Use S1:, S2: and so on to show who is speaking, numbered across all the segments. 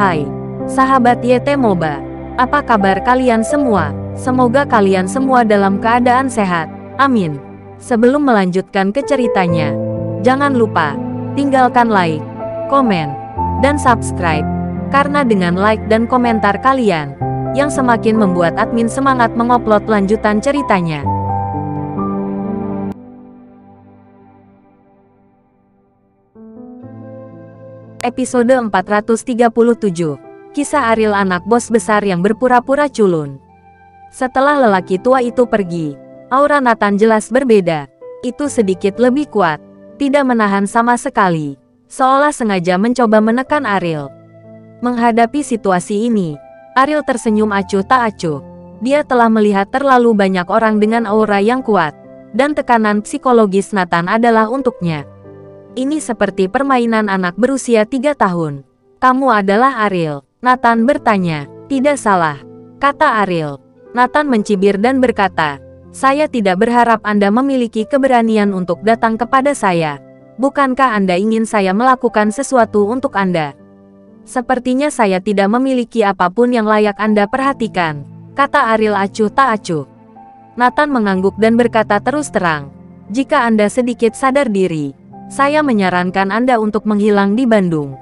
S1: Hai, sahabat YT Moba. Apa kabar kalian semua? Semoga kalian semua dalam keadaan sehat. Amin. Sebelum melanjutkan ke ceritanya, jangan lupa tinggalkan like, komen, dan subscribe. Karena dengan like dan komentar kalian, yang semakin membuat admin semangat mengupload lanjutan ceritanya. Episode 437. Kisah Ariel, anak bos besar yang berpura-pura culun. Setelah lelaki tua itu pergi, aura Nathan jelas berbeda. Itu sedikit lebih kuat, tidak menahan sama sekali, seolah sengaja mencoba menekan Ariel. Menghadapi situasi ini, Ariel tersenyum acuh tak acuh. Dia telah melihat terlalu banyak orang dengan aura yang kuat, dan tekanan psikologis Nathan adalah untuknya. Ini seperti permainan anak berusia 3 tahun. Kamu adalah Ariel? Nathan bertanya. Tidak salah, kata Ariel. Nathan mencibir dan berkata, saya tidak berharap Anda memiliki keberanian untuk datang kepada saya. Bukankah Anda ingin saya melakukan sesuatu untuk Anda? Sepertinya saya tidak memiliki apapun yang layak Anda perhatikan, kata Ariel acuh tak acuh. Nathan mengangguk dan berkata terus terang, jika Anda sedikit sadar diri, saya menyarankan Anda untuk menghilang di Bandung.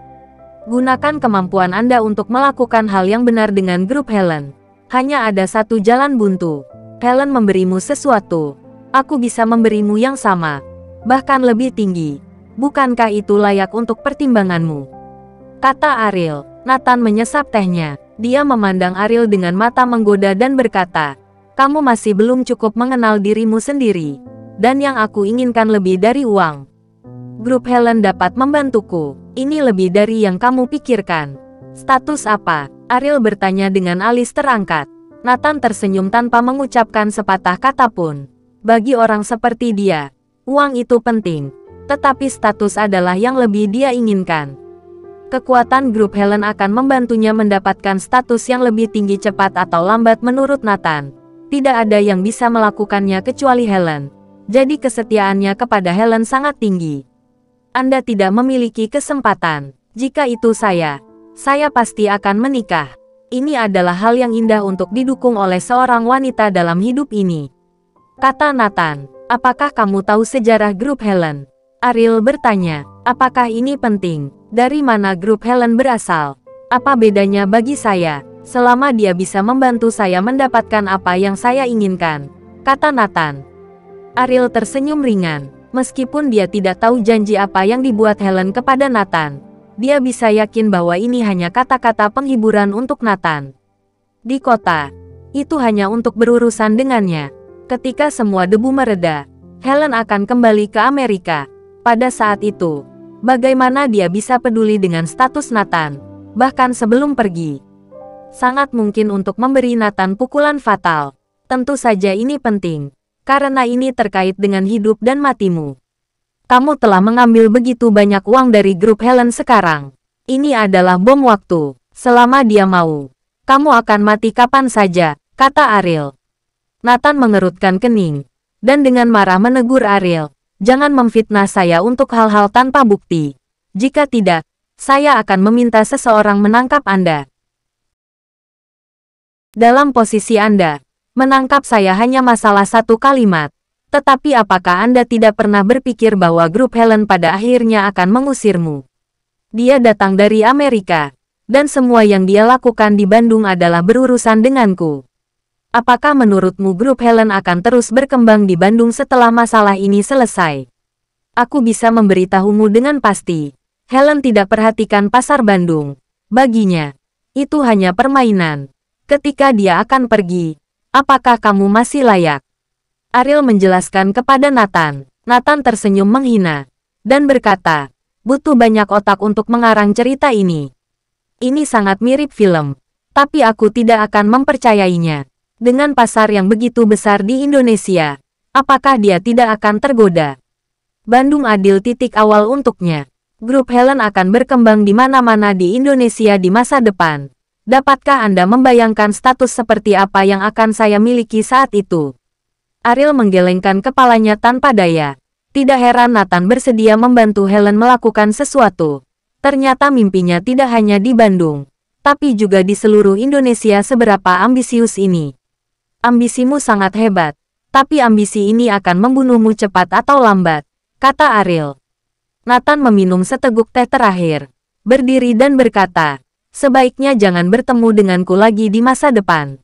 S1: Gunakan kemampuan Anda untuk melakukan hal yang benar dengan grup Helen. Hanya ada satu jalan buntu. Helen memberimu sesuatu. Aku bisa memberimu yang sama, bahkan lebih tinggi. Bukankah itu layak untuk pertimbanganmu? Kata Ariel. Nathan menyesap tehnya. Dia memandang Ariel dengan mata menggoda dan berkata, kamu masih belum cukup mengenal dirimu sendiri. Dan yang aku inginkan lebih dari uang. Grup Helen dapat membantuku. Ini lebih dari yang kamu pikirkan. Status apa? Ariel bertanya dengan alis terangkat. Nathan tersenyum tanpa mengucapkan sepatah kata pun. Bagi orang seperti dia, uang itu penting. Tetapi status adalah yang lebih dia inginkan. Kekuatan grup Helen akan membantunya mendapatkan status yang lebih tinggi cepat atau lambat menurut Nathan. Tidak ada yang bisa melakukannya kecuali Helen. Jadi kesetiaannya kepada Helen sangat tinggi. Anda tidak memiliki kesempatan. Jika itu saya pasti akan menikah. Ini adalah hal yang indah untuk didukung oleh seorang wanita dalam hidup ini. Kata Nathan, apakah kamu tahu sejarah grup Helen? Ariel bertanya, apakah ini penting? Dari mana grup Helen berasal? Apa bedanya bagi saya? Selama dia bisa membantu saya mendapatkan apa yang saya inginkan, kata Nathan. Ariel tersenyum ringan. Meskipun dia tidak tahu janji apa yang dibuat Helen kepada Nathan, dia bisa yakin bahwa ini hanya kata-kata penghiburan untuk Nathan. Di kota, itu hanya untuk berurusan dengannya. Ketika semua debu mereda, Helen akan kembali ke Amerika. Pada saat itu, bagaimana dia bisa peduli dengan status Nathan, bahkan sebelum pergi? Sangat mungkin untuk memberi Nathan pukulan fatal. Tentu saja ini penting. Karena ini terkait dengan hidup dan matimu. Kamu telah mengambil begitu banyak uang dari grup Helen sekarang. Ini adalah bom waktu. Selama dia mau, kamu akan mati kapan saja, kata Ariel. Nathan mengerutkan kening, dan dengan marah menegur Ariel. Jangan memfitnah saya untuk hal-hal tanpa bukti. Jika tidak, saya akan meminta seseorang menangkap Anda. Dalam posisi Anda, menangkap saya hanya masalah satu kalimat. Tetapi apakah Anda tidak pernah berpikir bahwa grup Helen pada akhirnya akan mengusirmu? Dia datang dari Amerika, dan semua yang dia lakukan di Bandung adalah berurusan denganku. Apakah menurutmu grup Helen akan terus berkembang di Bandung setelah masalah ini selesai? Aku bisa memberitahumu dengan pasti. Helen tidak perhatikan pasar Bandung. Baginya, itu hanya permainan. Ketika dia akan pergi, apakah kamu masih layak? Ariel menjelaskan kepada Nathan. Nathan tersenyum menghina, dan berkata, butuh banyak otak untuk mengarang cerita ini. Ini sangat mirip film, tapi aku tidak akan mempercayainya. Dengan pasar yang begitu besar di Indonesia, apakah dia tidak akan tergoda? Bandung adil titik awal untuknya. Grup Helen akan berkembang di mana-mana di Indonesia di masa depan. Dapatkah Anda membayangkan status seperti apa yang akan saya miliki saat itu? Ariel menggelengkan kepalanya tanpa daya. Tidak heran Nathan bersedia membantu Helen melakukan sesuatu. Ternyata mimpinya tidak hanya di Bandung, tapi juga di seluruh Indonesia seberapa ambisius ini. Ambisimu sangat hebat, tapi ambisi ini akan membunuhmu cepat atau lambat, kata Ariel. Nathan meminum seteguk teh terakhir, berdiri dan berkata, sebaiknya jangan bertemu denganku lagi di masa depan.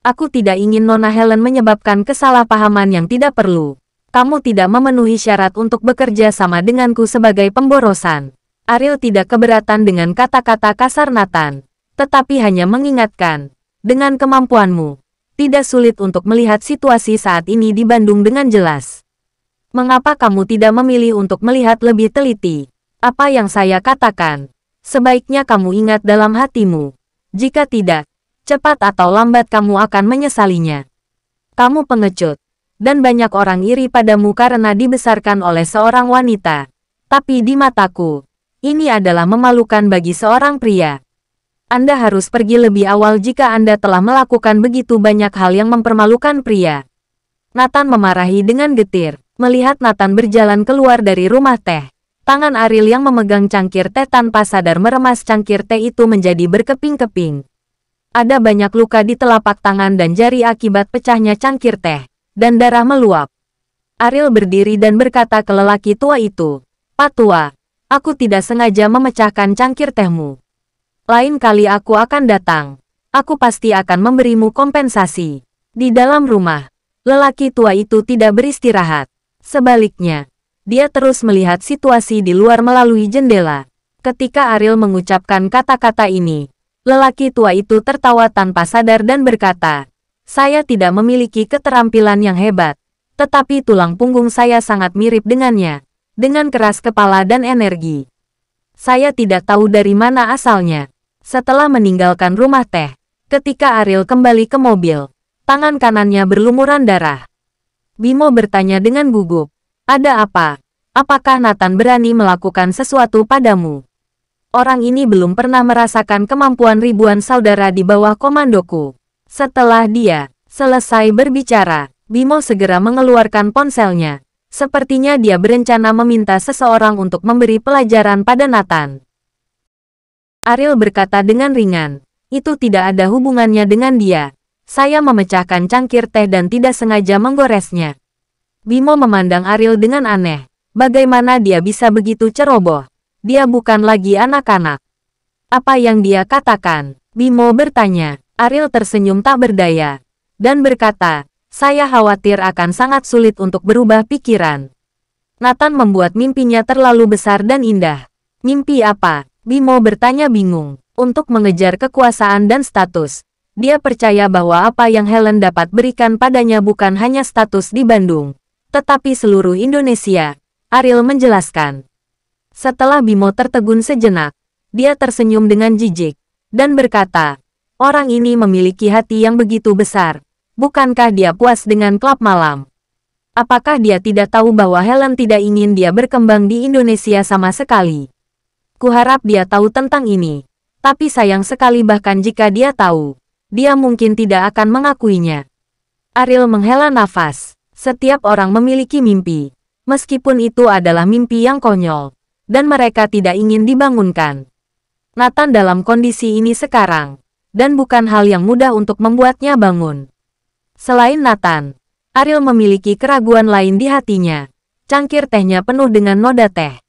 S1: Aku tidak ingin Nona Helen menyebabkan kesalahpahaman yang tidak perlu. Kamu tidak memenuhi syarat untuk bekerja sama denganku sebagai pemborosan. Ariel tidak keberatan dengan kata-kata kasar Nathan, tetapi hanya mengingatkan, dengan kemampuanmu, tidak sulit untuk melihat situasi saat ini di Bandung dengan jelas. Mengapa kamu tidak memilih untuk melihat lebih teliti? Apa yang saya katakan? Sebaiknya kamu ingat dalam hatimu. Jika tidak, cepat atau lambat kamu akan menyesalinya. Kamu pengecut. Dan banyak orang iri padamu karena dibesarkan oleh seorang wanita. Tapi di mataku, ini adalah memalukan bagi seorang pria. Anda harus pergi lebih awal jika Anda telah melakukan begitu banyak hal yang mempermalukan pria. Nathan memarahi dengan getir, melihat Nathan berjalan keluar dari rumah teh. Tangan Ariel yang memegang cangkir teh tanpa sadar meremas cangkir teh itu menjadi berkeping-keping. Ada banyak luka di telapak tangan dan jari akibat pecahnya cangkir teh, dan darah meluap. Ariel berdiri dan berkata ke lelaki tua itu, Pak Tua, aku tidak sengaja memecahkan cangkir tehmu. Lain kali aku akan datang. Aku pasti akan memberimu kompensasi. Di dalam rumah, lelaki tua itu tidak beristirahat. Sebaliknya, dia terus melihat situasi di luar melalui jendela. Ketika Ariel mengucapkan kata-kata ini, lelaki tua itu tertawa tanpa sadar dan berkata, saya tidak memiliki keterampilan yang hebat, tetapi tulang punggung saya sangat mirip dengannya, dengan keras kepala dan energi. Saya tidak tahu dari mana asalnya. Setelah meninggalkan rumah teh, ketika Ariel kembali ke mobil, tangan kanannya berlumuran darah. Bimo bertanya dengan gugup, ada apa? Apakah Nathan berani melakukan sesuatu padamu? Orang ini belum pernah merasakan kemampuan ribuan saudara di bawah komandoku. Setelah dia selesai berbicara, Bimo segera mengeluarkan ponselnya. Sepertinya dia berencana meminta seseorang untuk memberi pelajaran pada Nathan. Ariel berkata dengan ringan, itu tidak ada hubungannya dengan dia. Saya memecahkan cangkir teh dan tidak sengaja menggoresnya. Bimo memandang Ariel dengan aneh. Bagaimana dia bisa begitu ceroboh? Dia bukan lagi anak-anak. Apa yang dia katakan? Bimo bertanya. Ariel tersenyum tak berdaya, dan berkata, saya khawatir akan sangat sulit untuk berubah pikiran. Nathan membuat mimpinya terlalu besar dan indah. Mimpi apa? Bimo bertanya bingung. Untuk mengejar kekuasaan dan status. Dia percaya bahwa apa yang Helen dapat berikan padanya bukan hanya status di Bandung, tetapi seluruh Indonesia. Ariel menjelaskan. Setelah Bimo tertegun sejenak, dia tersenyum dengan jijik, dan berkata, orang ini memiliki hati yang begitu besar. Bukankah dia puas dengan klub malam? Apakah dia tidak tahu bahwa Helen tidak ingin dia berkembang di Indonesia sama sekali? Kuharap dia tahu tentang ini. Tapi sayang sekali bahkan jika dia tahu, dia mungkin tidak akan mengakuinya. Ariel menghela nafas. Setiap orang memiliki mimpi. Meskipun itu adalah mimpi yang konyol. Dan mereka tidak ingin dibangunkan. Nathan dalam kondisi ini sekarang. Dan bukan hal yang mudah untuk membuatnya bangun. Selain Nathan, Ariel memiliki keraguan lain di hatinya. Cangkir tehnya penuh dengan noda teh.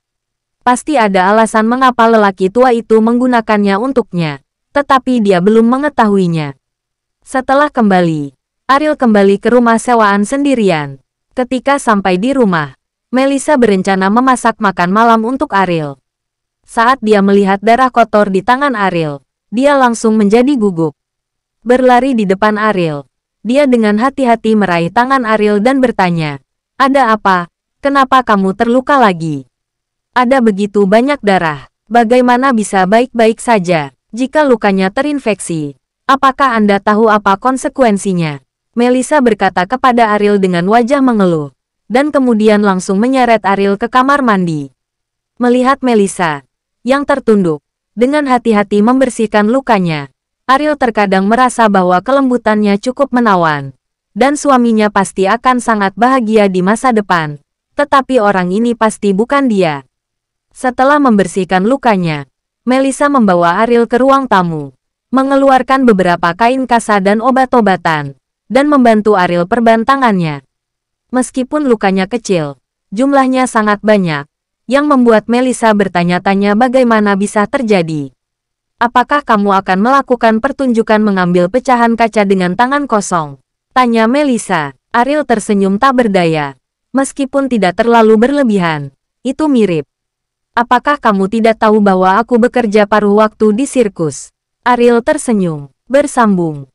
S1: Pasti ada alasan mengapa lelaki tua itu menggunakannya untuknya. Tetapi dia belum mengetahuinya. Setelah kembali, Ariel kembali ke rumah sewaan sendirian. Ketika sampai di rumah, Melissa berencana memasak makan malam untuk Ariel. Saat dia melihat darah kotor di tangan Ariel, dia langsung menjadi gugup. Berlari di depan Ariel, dia dengan hati-hati meraih tangan Ariel dan bertanya, ada apa? Kenapa kamu terluka lagi? Ada begitu banyak darah. Bagaimana bisa baik-baik saja jika lukanya terinfeksi? Apakah Anda tahu apa konsekuensinya? Melissa berkata kepada Ariel dengan wajah mengeluh, dan kemudian langsung menyeret Ariel ke kamar mandi. Melihat Melissa yang tertunduk, dengan hati-hati membersihkan lukanya, Ariel terkadang merasa bahwa kelembutannya cukup menawan, dan suaminya pasti akan sangat bahagia di masa depan. Tetapi orang ini pasti bukan dia. Setelah membersihkan lukanya, Melissa membawa Ariel ke ruang tamu, mengeluarkan beberapa kain kasa dan obat-obatan, dan membantu Ariel perban tangannya. Meskipun lukanya kecil, jumlahnya sangat banyak, yang membuat Melissa bertanya-tanya bagaimana bisa terjadi. Apakah kamu akan melakukan pertunjukan mengambil pecahan kaca dengan tangan kosong? Tanya Melissa. Ariel tersenyum tak berdaya. Meskipun tidak terlalu berlebihan, itu mirip. Apakah kamu tidak tahu bahwa aku bekerja paruh waktu di sirkus? Ariel tersenyum, bersambung.